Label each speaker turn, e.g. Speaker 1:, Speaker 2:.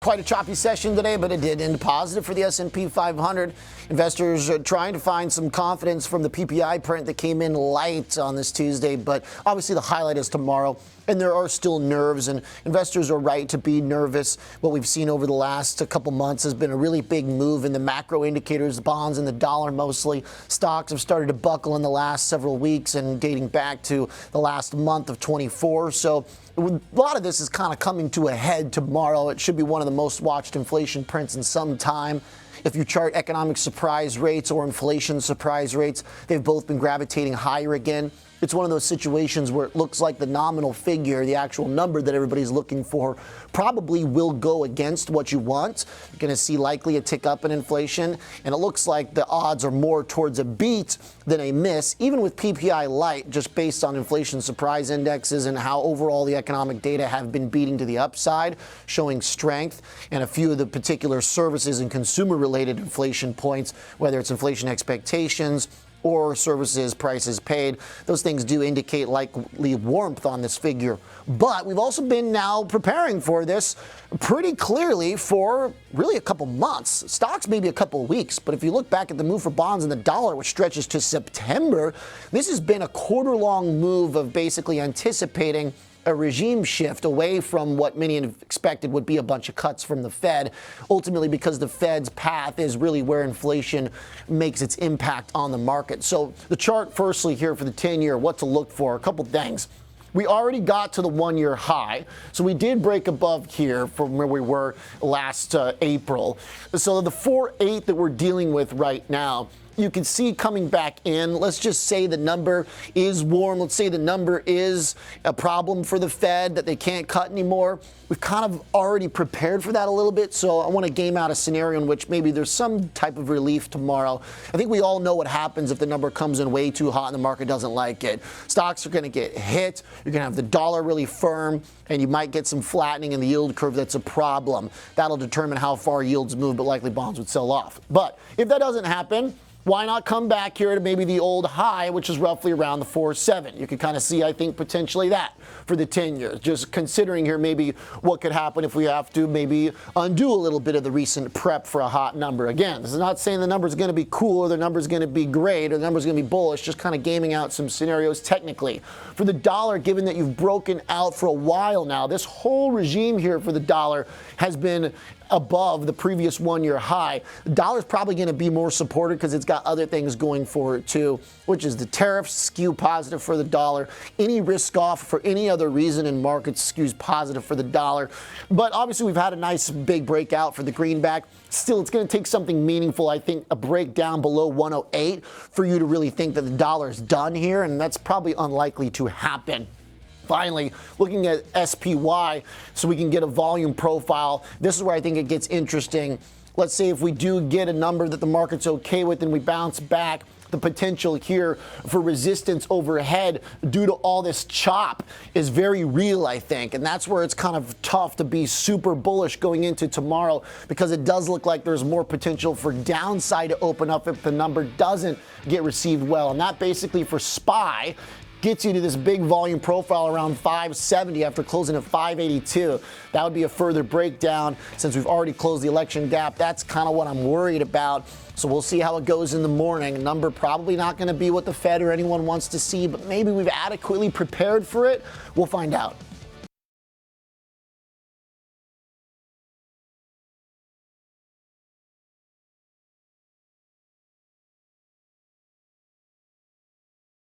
Speaker 1: Quite a choppy session today, but it did end positive for the S&P 500. Investors are trying to find some confidence from the PPI print that came in light on this Tuesday, but obviously the highlight is tomorrow, and there are still nerves, and investors are right to be nervous. What we've seen over the last couple months has been a really big move in the macro indicators, the bonds and the dollar mostly. Stocks have started to buckle in the last several weeks and dating back to the last month of 24. So a lot of this is kind of coming to a head tomorrow. It should be one of the most watched inflation prints in some time. If you chart economic surprise rates or inflation surprise rates, they've both been gravitating higher again. It's one of those situations where it looks like the nominal figure, the actual number that everybody's looking for, probably will go against what you want. You're going to see likely a tick up in inflation, and it looks like the odds are more towards a beat than a miss, even with PPI light, just based on inflation surprise indexes and how overall the economic data have been beating to the upside, showing strength, and a few of the particular services and consumer-related inflation points, whether it's inflation expectations or services prices paid. Those things do indicate likely warmth on this figure. But we've also been now preparing for this pretty clearly for really a couple months. Stocks maybe a couple weeks. But if you look back at the move for bonds and the dollar, which stretches to September, this has been a quarter-long move of basically anticipating a regime shift away from what many expected would be a bunch of cuts from the Fed, ultimately because the Fed's path is really where inflation makes its impact on the market. So the chart firstly here for the 10-year, what to look for, a couple things. We already got to the one-year high, so we did break above here from where we were last April. So the 4.8 that we're dealing with right now, you can see coming back in. Let's just say the number is warm. Let's say the number is a problem for the Fed, that they can't cut anymore. We've kind of already prepared for that a little bit, so I want to game out a scenario in which maybe there's some type of relief tomorrow. I think we all know what happens if the number comes in way too hot and the market doesn't like it. Stocks are going to get hit. You're going to have the dollar really firm, and you might get some flattening in the yield curve. That's a problem. That'll determine how far yields move, but likely bonds would sell off. But if that doesn't happen, why not come back here to maybe the old high, which is roughly around the 4.7? You could kind of see, I think, potentially that for the 10 years. Just considering here maybe what could happen if we have to maybe undo a little bit of the recent prep for a hot number. Again, this is not saying the number is going to be cool or the number is going to be great or the number is going to be bullish, just kind of gaming out some scenarios technically. For the dollar, given that you've broken out for a while now, this whole regime here for the dollar has been above the previous one-year high. The dollar's probably going to be more supported because it's got other things going for it too, which is the tariffs skew positive for the dollar. Any risk off for any other reason in markets skews positive for the dollar. But obviously we've had a nice big breakout for the greenback. Still, it's going to take something meaningful, I think, a breakdown below 108 for you to really think that the dollar is done here, and that's probably unlikely to happen. Finally, looking at SPY so we can get a volume profile. This is where I think it gets interesting. Let's say if we do get a number that the market's okay with and we bounce back, the potential here for resistance overhead due to all this chop is very real, I think. And that's where it's kind of tough to be super bullish going into tomorrow, because it does look like there's more potential for downside to open up if the number doesn't get received well. And that basically for SPY gets you to this big volume profile around 570 after closing at 582. That would be a further breakdown since we've already closed the election gap. That's kind of what I'm worried about. So we'll see how it goes in the morning. Number probably not going to be what the Fed or anyone wants to see, but maybe we've adequately prepared for it. We'll find out.